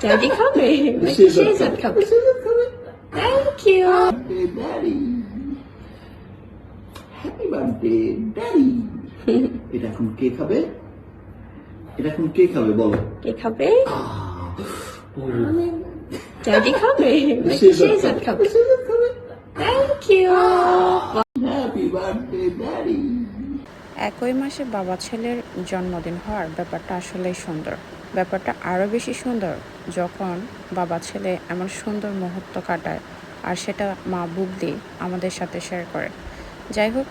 Daddy খাবে? শেহজাদ খাবে। Thank you. Daddy. Happy birthday, Daddy. এটা এখন কে খাবে? এটা এখন কে খাবে বলো? কে খাবে? Daddy খাবে? শেহজাদ খাবে। Thank you. Happy birthday, Daddy. একই মাসে বাবা ছেলের জন্মদিন হওয়ার ব্যাপারটা আসলেই সুন্দর। ব্যাপারটা আরও বেশি সুন্দর যখন বাবা ছেলে এমন সুন্দর মুহূর্ত কাটায় আর সেটা মা বুবলি আমাদের সাথে শেয়ার করে। যাই হোক,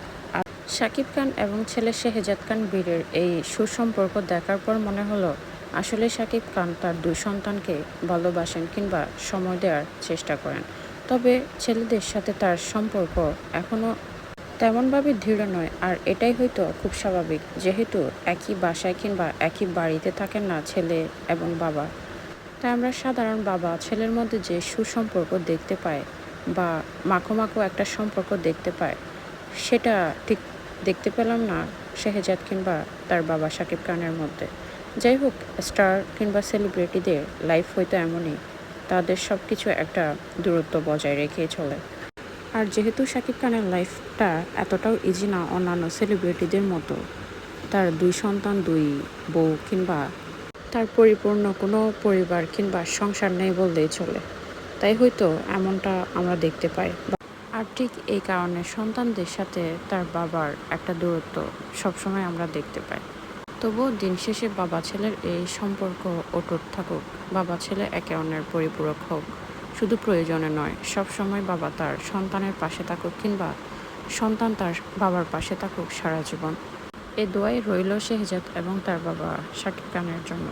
শাকিব খান এবং ছেলে শেহজাদ খান বীরের এই সুসম্পর্ক দেখার পর মনে হলো আসলে শাকিব খান তার দুই সন্তানকে ভালোবাসেন কিংবা সময় দেওয়ার চেষ্টা করেন। তবে ছেলেদের সাথে তার সম্পর্ক এখনও তেমনভাবে দৃঢ় নয়, আর এটাই হয়তো খুব স্বাভাবিক, যেহেতু একই বাসায় কিংবা একই বাড়িতে থাকেন না ছেলে এবং বাবা। তাই আমরা সাধারণ বাবা ছেলের মধ্যে যে সুসম্পর্ক দেখতে পাই বা মাখো একটা সম্পর্ক দেখতে পাই, সেটা ঠিক দেখতে পেলাম না শেহজাদ কিংবা তার বাবা শাকিব খানের মধ্যে। যাই হোক, স্টার কিংবা সেলিব্রিটিদের লাইফ হয়তো এমনই, তাদের সব কিছু একটা দূরত্ব বজায় রেখেই চলে। আর যেহেতু শাকিব খানের লাইফটা এতটাও ইজি না অন্যান্য সেলিব্রিটিদের মতো, তার দুই সন্তান, দুই বউ কিংবা তার পরিপূর্ণ কোনো পরিবার কিংবা সংসার নেই বললেই চলে, তাই হয়তো এমনটা আমরা দেখতে পাই। আর ঠিক এই কারণে সন্তানদের সাথে তার বাবার একটা দূরত্ব সবসময় আমরা দেখতে পাই। তবুও দিন শেষে বাবা ছেলের এই সম্পর্ক অটুট থাকুক, বাবা ছেলে একে অন্যের পরিপূরক হোক, শুধু প্রয়োজনে নয়, সব সময় বাবা তার সন্তানের পাশে থাকুক কিংবা সন্তান তার বাবার পাশে থাকুক সারা জীবন। এ দোয়াই রইল শেহজাদ এবং তার বাবা শাকিব খানের জন্য।